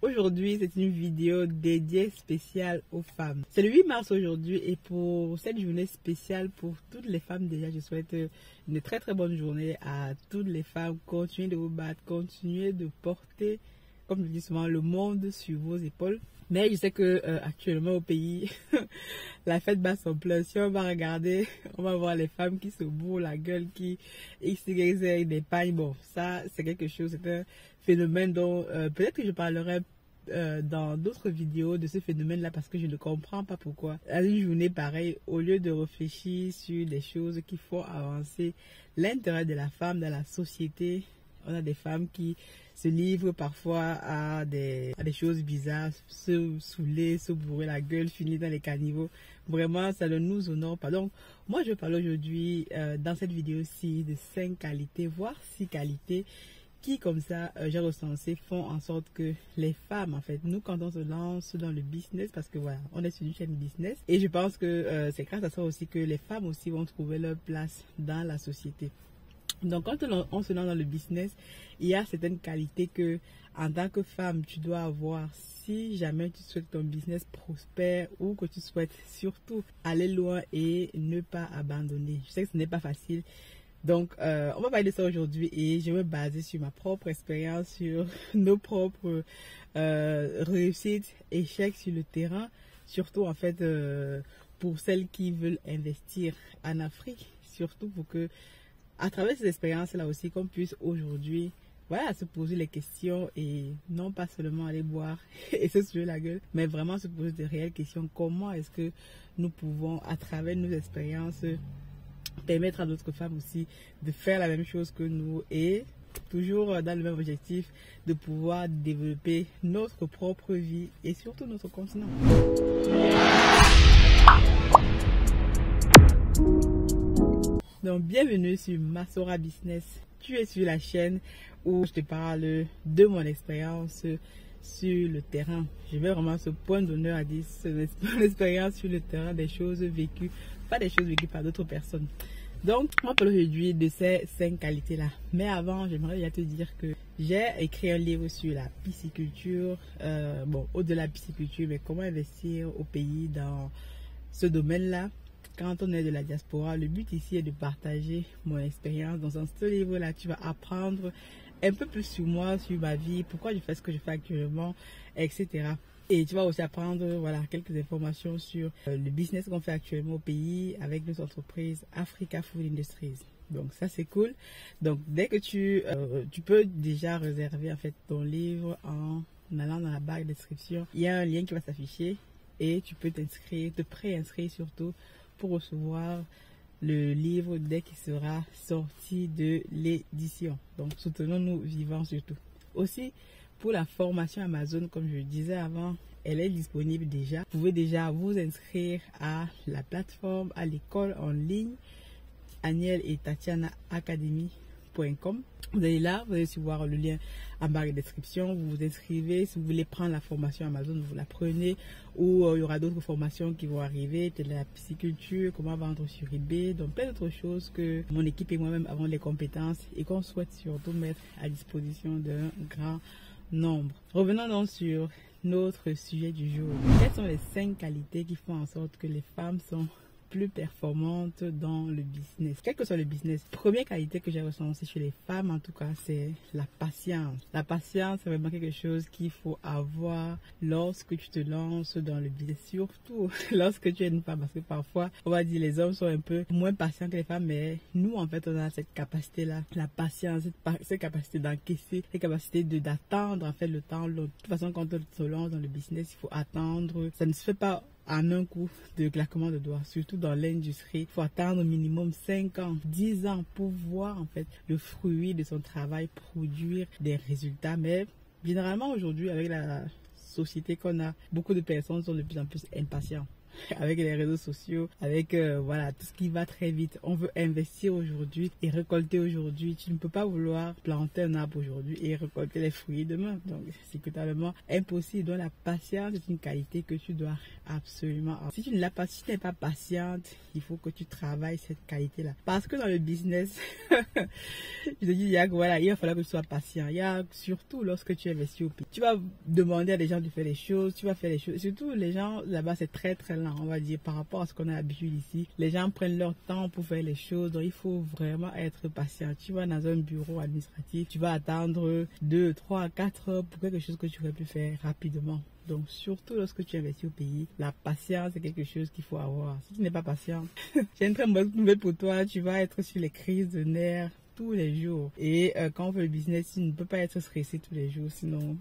Aujourd'hui, c'est une vidéo dédiée spéciale aux femmes. C'est le 8 mars aujourd'hui et pour cette journée spéciale pour toutes les femmes déjà, je souhaite une très bonne journée à toutes les femmes. Continuez de vous battre, continuez de porter, comme je dis souvent, le monde sur vos épaules. Mais je sais que actuellement au pays, la fête bat son plein. Si on va regarder, on va voir les femmes qui se bourrent la gueule, qui XYZ des pagnes. Bon, ça c'est quelque chose, c'est un phénomène dont peut-être que je parlerai dans d'autres vidéos de ce phénomène-là parce que je ne comprends pas pourquoi. À une journée pareille, au lieu de réfléchir sur des choses qui font avancer l'intérêt de la femme dans la société, on a des femmes qui se livrent parfois à des choses bizarres, se saouler, se bourrer la gueule, finir dans les caniveaux. Vraiment, ça ne nous honore pas. Donc, moi, je parle aujourd'hui dans cette vidéo-ci de 5 qualités, voire 6 qualités qui, comme ça, j'ai recensé, font en sorte que les femmes, en fait, nous, quand on se lance dans le business, parce que voilà, on est sur une chaîne business, et je pense que c'est grâce à ça aussi que les femmes aussi vont trouver leur place dans la société. Donc, quand on se lance dans le business, il y a certaines qualités que, en tant que femme, tu dois avoir si jamais tu souhaites que ton business prospère ou que tu souhaites surtout aller loin et ne pas abandonner. Je sais que ce n'est pas facile. Donc, on va parler de ça aujourd'hui et je vais me baser sur ma propre expérience, sur nos propres réussites, échecs sur le terrain, surtout en fait pour celles qui veulent investir en Afrique, surtout pour que à travers ces expériences-là aussi, qu'on puisse aujourd'hui, voilà, se poser les questions et non pas seulement aller boire et se soulever la gueule, mais vraiment se poser de réelles questions. Comment est-ce que nous pouvons, à travers nos expériences, permettre à d'autres femmes aussi de faire la même chose que nous et toujours dans le même objectif de pouvoir développer notre propre vie et surtout notre continent. Donc, bienvenue sur Masora Business. Tu es sur la chaîne où je te parle de mon expérience sur le terrain. Je vais vraiment ce point d'honneur à dire mon expérience sur le terrain, des choses vécues, pas des choses vécues par d'autres personnes. Donc, on va parler aujourd'hui de ces 5 qualités-là. Mais avant, j'aimerais déjà te dire que j'ai écrit un livre sur la pisciculture. Bon, au-delà de la pisciculture, mais comment investir au pays dans ce domaine-là. Quand on est de la diaspora, le but ici est de partager mon expérience. Dans ce livre-là, tu vas apprendre un peu plus sur moi, sur ma vie, pourquoi je fais ce que je fais actuellement, etc. Et tu vas aussi apprendre voilà, quelques informations sur le business qu'on fait actuellement au pays avec nos entreprises Africa Food Industries. Donc ça c'est cool. Donc dès que tu peux déjà réserver en fait ton livre en allant dans la barre de description. Il y a un lien qui va s'afficher et tu peux t'inscrire, te préinscrire surtout pour recevoir le livre dès qu'il sera sorti de l'édition. Donc soutenons-nous vivants surtout. Aussi, pour la formation Amazon, comme je le disais avant, elle est disponible déjà. Vous pouvez déjà vous inscrire à la plateforme, à l'école en ligne Aniel et Tatiana Academy.com. Vous allez là, vous allez aussi voir le lien en barre de description. Vous vous inscrivez. Si vous voulez prendre la formation Amazon, vous la prenez. Ou il y aura d'autres formations qui vont arriver, telle la pisciculture, comment vendre sur eBay, donc plein d'autres choses que mon équipe et moi-même avons les compétences et qu'on souhaite surtout mettre à disposition d'un grand nombre. Revenons donc sur notre sujet du jour. Quelles sont les 5 qualités qui font en sorte que les femmes sont plus performantes dans le business? Quel que soit le business, première qualité que j'ai recensée chez les femmes en tout cas, c'est la patience. La patience, c'est vraiment quelque chose qu'il faut avoir lorsque tu te lances dans le business, surtout lorsque tu es une femme, parce que parfois on va dire les hommes sont un peu moins patients que les femmes, mais nous en fait on a cette capacité là, la patience, cette capacité d'encaisser, cette capacité d'attendre en fait le temps. De toute façon, quand on se lance dans le business, il faut attendre, ça ne se fait pas en un coup de claquement de doigts, surtout dans l'industrie. Il faut attendre au minimum 5 ans, 10 ans pour voir en fait le fruit de son travail produire des résultats. Mais généralement aujourd'hui, avec la société qu'on a, beaucoup de personnes sont de plus en plus impatientes. avec les réseaux sociaux, avec voilà, tout ce qui va très vite. On veut investir aujourd'hui et récolter aujourd'hui. Tu ne peux pas vouloir planter un arbre aujourd'hui et récolter les fruits demain. Donc, c'est totalement impossible. Donc, la patience est une qualité que tu dois absolument avoir. Si tu ne l'as pas, si tu n'es pas patiente, il faut que tu travailles cette qualité-là. Parce que dans le business, je te dis, voilà, il va falloir que tu sois patient. Il y a surtout lorsque tu investis au pays. Tu vas demander à des gens de faire les choses, tu vas faire les choses. Surtout, les gens là-bas, c'est très très lent, on va dire, par rapport à ce qu'on a l'habitude ici. Les gens prennent leur temps pour faire les choses, donc il faut vraiment être patient. Tu vas dans un bureau administratif, tu vas attendre 2, 3, 4 heures pour quelque chose que tu aurais pu faire rapidement. Donc, surtout lorsque tu investis au pays, la patience est quelque chose qu'il faut avoir. Si tu n'es pas patient, j'ai une très bonne nouvelle pour toi, tu vas être sur les crises de nerfs tous les jours. Et quand on fait le business, tu ne peux pas être stressé tous les jours, sinon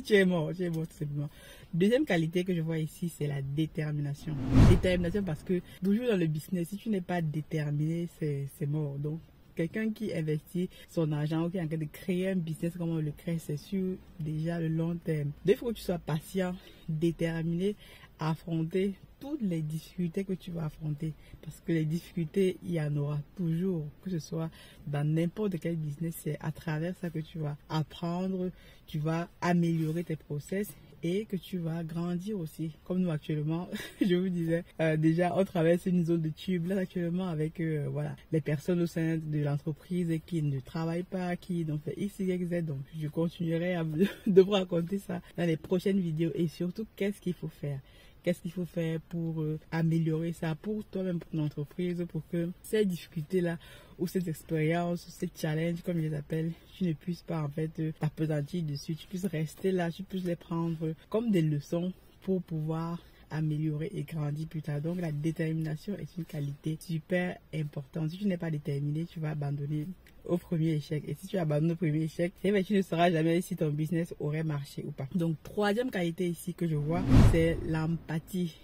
tu es mort tout simplement. Deuxième qualité que je vois ici, c'est la détermination. Détermination parce que toujours dans le business, si tu n'es pas déterminé, c'est mort. Donc, quelqu'un qui investit son argent ou qui est en train de créer un business comme on le crée, c'est sur déjà le long terme. Donc, il faut que tu sois patient, déterminé, à affronter toutes les difficultés que tu vas affronter. Parce que les difficultés, il y en aura toujours, que ce soit dans n'importe quel business. C'est à travers ça que tu vas apprendre, tu vas améliorer tes process et que tu vas grandir aussi. Comme nous actuellement, je vous disais, déjà on traverse une zone de tube là actuellement avec voilà, les personnes au sein de l'entreprise qui ne travaillent pas, qui ont fait X, Y, Z. Donc je continuerai à de vous raconter ça dans les prochaines vidéos et surtout qu'est-ce qu'il faut faire. Qu'est-ce qu'il faut faire pour améliorer ça pour toi-même, pour ton entreprise, pour que ces difficultés-là ou ces expériences, ces challenges, comme je les appelle, tu ne puisses pas en fait t'appesantir dessus, tu puisses rester là, tu puisses les prendre comme des leçons pour pouvoir améliorer et grandir plus tard. Donc la détermination est une qualité super importante. Si tu n'es pas déterminé, tu vas abandonner au premier échec. Et si tu abandonnes au premier échec, tu ne sauras jamais si ton business aurait marché ou pas. Donc troisième qualité ici que je vois, c'est l'empathie.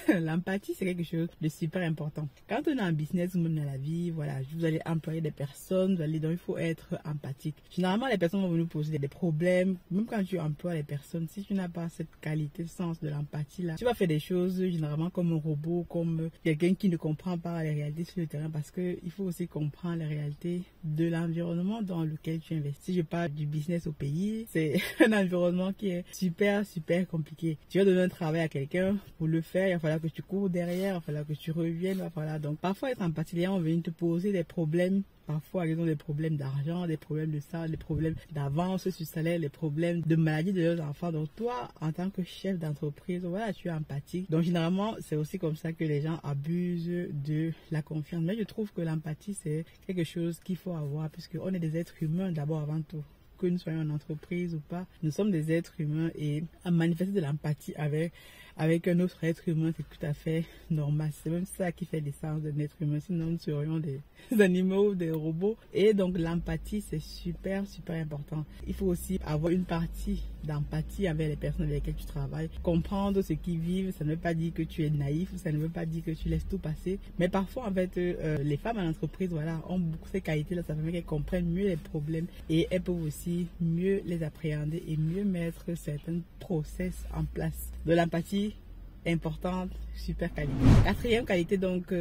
L'empathie, c'est quelque chose de super important. Quand on est en business ou même dans la vie, voilà, vous allez employer des personnes, donc il faut être empathique. Généralement, les personnes vont nous poser des problèmes. Même quand tu emploies les personnes, si tu n'as pas cette qualité, ce sens de l'empathie là, tu vas faire des choses généralement comme un robot, comme quelqu'un qui ne comprend pas les réalités sur le terrain, parce que il faut aussi comprendre les réalités de l'environnement dans lequel tu investis. Je parle du business au pays, c'est un environnement qui est super compliqué. Tu vas donner un travail à quelqu'un pour le faire. Il va falloir que tu cours derrière, il va falloir que tu reviennes, voilà. Donc parfois être empathique, les gens vont venir te poser des problèmes. Parfois, ils ont des problèmes d'argent, des problèmes de ça, des problèmes d'avance sur salaire, des problèmes de maladie de leurs enfants. Donc toi, en tant que chef d'entreprise, voilà, tu es empathique. Donc généralement, c'est aussi comme ça que les gens abusent de la confiance. Mais je trouve que l'empathie, c'est quelque chose qu'il faut avoir, puisqu'on est des êtres humains d'abord avant tout. Que nous soyons en entreprise ou pas, nous sommes des êtres humains et à manifester de l'empathie avec un autre être humain, c'est tout à fait normal. C'est même ça qui fait l'essence d'un être humain, sinon nous serions des animaux ou des robots. Et donc l'empathie, c'est super important. Il faut aussi avoir une partie d'empathie avec les personnes avec lesquelles tu travailles. Comprendre ce qu'ils vivent, ça ne veut pas dire que tu es naïf, ça ne veut pas dire que tu laisses tout passer. Mais parfois, en fait, les femmes en entreprise, voilà, ont beaucoup ces qualités-là. Ça permet qu'elles comprennent mieux les problèmes et elles peuvent aussi mieux les appréhender et mieux mettre certains process en place. De l'empathie importante, super qualité. Quatrième qualité, donc,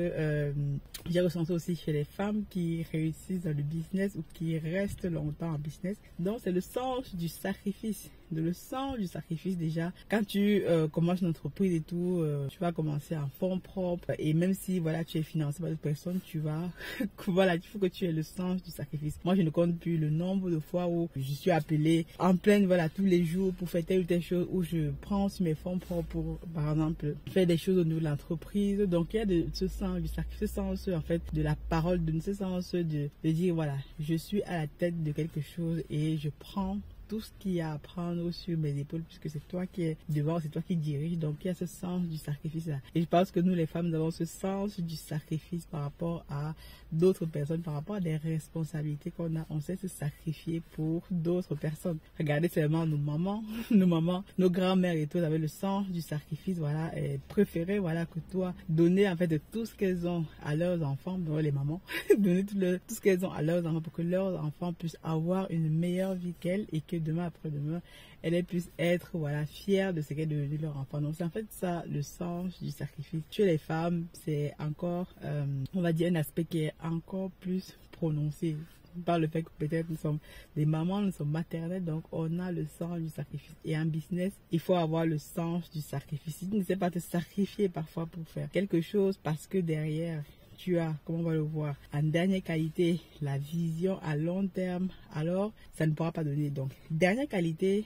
j'ai ressenti aussi chez les femmes qui réussissent dans le business ou qui restent longtemps en business. Donc, c'est le sens du sacrifice. Le sens du sacrifice déjà. Quand tu commences une entreprise et tout, tu vas commencer en fonds propres et même si voilà tu es financé par d'autres personnes, tu vas voilà, il faut que tu aies le sens du sacrifice. Moi, je ne compte plus le nombre de fois où je suis appelée en pleine voilà tous les jours pour faire telle ou telle chose, où je prends sur mes fonds propres pour par exemple faire des choses au niveau de l'entreprise. Donc il y a de ce sens du sacrifice, ce sens en fait de la parole, de ce sens de dire voilà, je suis à la tête de quelque chose et je prends tout ce qu'il y a à prendre sur mes épaules, puisque c'est toi qui es devant, c'est toi qui dirige. Donc il y a ce sens du sacrifice là. Et je pense que nous les femmes, nous avons ce sens du sacrifice par rapport à d'autres personnes, par rapport à des responsabilités qu'on a. On sait se sacrifier pour d'autres personnes. Regardez seulement nos mamans, nos grands-mères et tout, avaient le sens du sacrifice, voilà, et préféraient, voilà, que toi, donner en fait de tout ce qu'elles ont à leurs enfants, bon, les mamans, donner tout ce qu'elles ont à leurs enfants pour que leurs enfants puissent avoir une meilleure vie qu'elles et que demain après-demain, elles puissent être voilà, fières de ce qu'est devenu leur enfant. Donc c'est en fait ça le sens du sacrifice. Chez les femmes, c'est encore, on va dire, un aspect qui est encore plus prononcé par le fait que peut-être nous sommes des mamans, nous sommes maternelles, donc on a le sens du sacrifice. Et en business, il faut avoir le sens du sacrifice. Si tu ne sais pas te sacrifier parfois pour faire quelque chose parce que derrière, tu as, comme on va le voir, en dernière qualité, la vision à long terme, alors ça ne pourra pas donner. Donc, dernière qualité,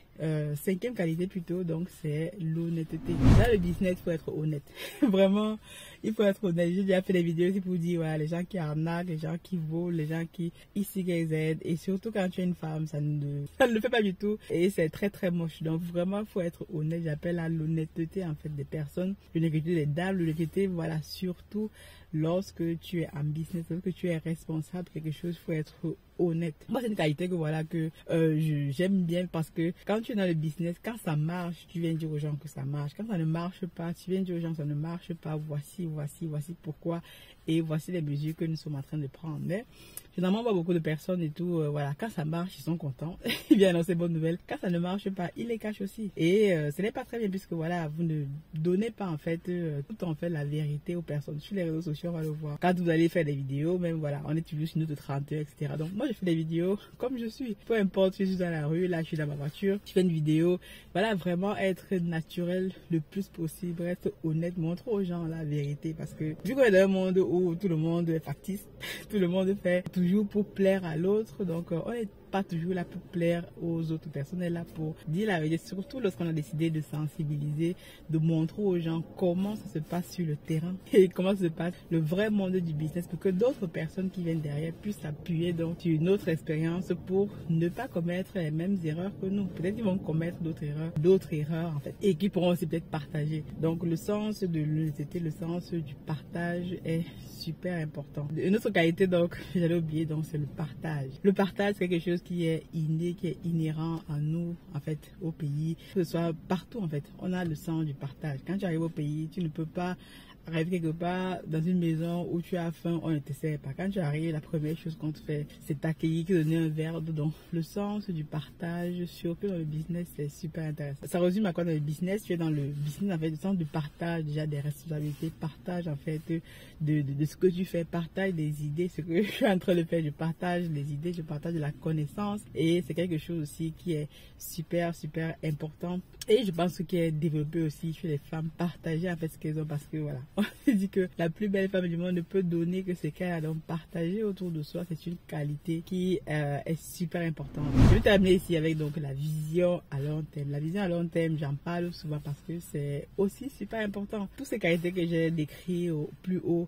cinquième qualité plutôt, donc c'est l'honnêteté. Dans le business, il faut être honnête. Vraiment, il faut être honnête. J'ai déjà fait des vidéos aussi pour dire, voilà, les gens qui arnaquent, les gens qui volent, les gens qui ici qui aident. Et surtout quand tu es une femme, ça ne le fait pas du tout. Et c'est très très moche. Donc vraiment, il faut être honnête. J'appelle à l'honnêteté en fait des personnes, l'honnêteté des dames, l'honnêteté, voilà, surtout lorsque tu es en business, lorsque tu es responsable de quelque chose, il faut être honnête. Moi, c'est une qualité que voilà que j'aime bien parce que quand tu es dans le business, quand ça marche, tu viens dire aux gens que ça marche. Quand ça ne marche pas, tu viens dire aux gens que ça ne marche pas. Voici pourquoi et voici les mesures que nous sommes en train de prendre. Mais généralement, on voit beaucoup de personnes et tout, voilà, quand ça marche, ils sont contents. Ils viennent annoncer bonnes nouvelles. Quand ça ne marche pas, ils les cachent aussi. Et ce n'est pas très bien puisque voilà, vous ne donnez pas en fait tout en fait la vérité aux personnes. Sur les réseaux sociaux, on va le voir. Quand vous allez faire des vidéos, même voilà, on est toujours sur une autre 30 heures, etc. Donc moi, je fais des vidéos comme je suis. Peu importe, je suis dans la rue, là, je suis dans ma voiture, je fais une vidéo. Voilà, vraiment être naturel le plus possible, être honnête, montrer aux gens la vérité parce que vu qu'on est dans un monde où tout le monde est factice, tout le monde fait toujours pour plaire à l'autre, donc on est pas toujours là pour plaire aux autres personnes, on est là pour dire la vérité, surtout lorsqu'on a décidé de sensibiliser, de montrer aux gens comment ça se passe sur le terrain et comment se passe le vrai monde du business pour que d'autres personnes qui viennent derrière puissent s'appuyer donc sur une autre expérience pour ne pas commettre les mêmes erreurs que nous. Peut-être qu'ils vont commettre d'autres erreurs en fait et qui pourront aussi peut-être partager. Donc le sens de l'honnêteté, le sens du partage est super important. Une autre qualité donc, j'allais oublier, donc c'est le partage. Le partage, c'est quelque chose qui est inné, qui est inhérent à nous, en fait, au pays, que ce soit partout, en fait. On a le sens du partage. Quand tu arrives au pays, tu ne peux pas arriver quelque part dans une maison où tu as faim, on ne te sert pas. Quand tu arrives, la première chose qu'on te fait, c'est t'accueillir, te donner un verre d'eau. Donc, le sens du partage, surtout dans le business, c'est super intéressant. Ça résume à quoi dans le business? Tu es dans le business, en fait, le sens du partage, déjà des responsabilités, partage, en fait, de ce que tu fais, partage des idées, ce que je suis en train de faire, je partage les idées, je partage de la connaissance. Et c'est quelque chose aussi qui est super, super important. Et je pense qu'il est développé aussi chez les femmes, partager en fait ce qu'elles ont parce que voilà, on se dit que la plus belle femme du monde ne peut donner que ce qu'elle a, donc partager autour de soi, c'est une qualité qui est super importante. Je vais terminer ici avec donc la vision à long terme. La vision à long terme, j'en parle souvent parce que c'est aussi super important. Toutes ces qualités que j'ai décrites au plus haut,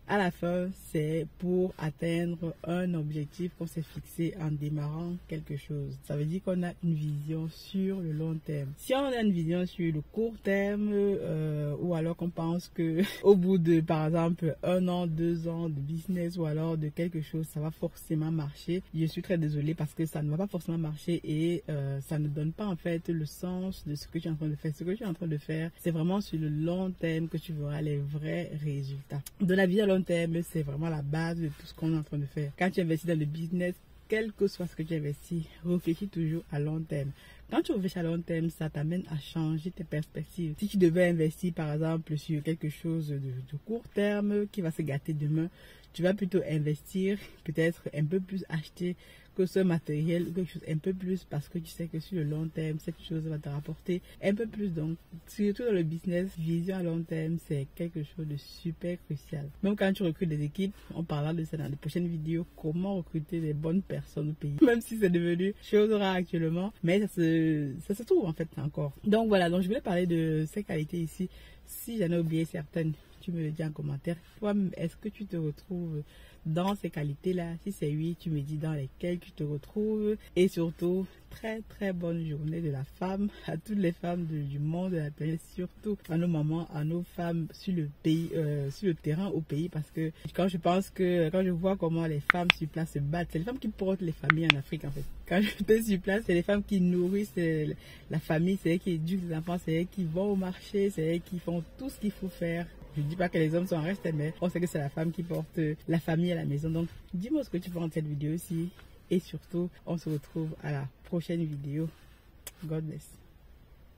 à la fin, c'est pour atteindre un objectif qu'on s'est fixé en démarrant quelque chose. Ça veut dire qu'on a une vision sur le long terme. Si on a une vision sur le court terme, ou alors qu'on pense que au bout de, par exemple, 1 an, 2 ans de business ou alors de quelque chose, ça va forcément marcher. Je suis très désolée parce que ça ne va pas forcément marcher et ça ne donne pas en fait le sens de ce que tu es en train de faire. Ce que tu es en train de faire, c'est vraiment sur le long terme que tu verras les vrais résultats. De la vie à long terme, c'est vraiment la base de tout ce qu'on est en train de faire. Quand tu investis dans le business, quel que soit ce que tu investis, réfléchis toujours à long terme. Quand tu réfléchis à long terme, ça t'amène à changer tes perspectives. Si tu devais investir par exemple sur quelque chose de court terme qui va se gâter demain, tu vas plutôt investir, peut-être un peu plus acheter que ce matériel ou quelque chose un peu plus parce que tu sais que sur le long terme, cette chose va te rapporter un peu plus. Donc, surtout dans le business, vision à long terme, c'est quelque chose de super crucial. Même quand tu recrutes des équipes, on parlera de ça dans les prochaines vidéos, comment recruter des bonnes personnes au pays. Même si c'est devenu chose rare actuellement, mais ça se trouve en fait encore. Donc voilà, donc je voulais parler de ces qualités ici. Si j'en ai oublié certaines, tu me le dis en commentaire. Toi, est-ce que tu te retrouves dans ces qualités-là? Si c'est oui, tu me dis dans lesquelles tu te retrouves. Et surtout, très très bonne journée de la femme à toutes les femmes du monde, de la planète, surtout à nos mamans, à nos femmes sur le pays, sur le terrain au pays, parce que quand je vois comment les femmes sur place se battent, c'est les femmes qui portent les familles en Afrique en fait. Quand je suis sur place, c'est les femmes qui nourrissent la famille, c'est elles qui éduquent les enfants, c'est elles qui vont au marché, c'est elles qui font tout ce qu'il faut faire. Je ne dis pas que les hommes sont en reste, mais on sait que c'est la femme qui porte la famille à la maison. Donc, dis-moi ce que tu penses de cette vidéo aussi. et surtout, on se retrouve à la prochaine vidéo. God bless.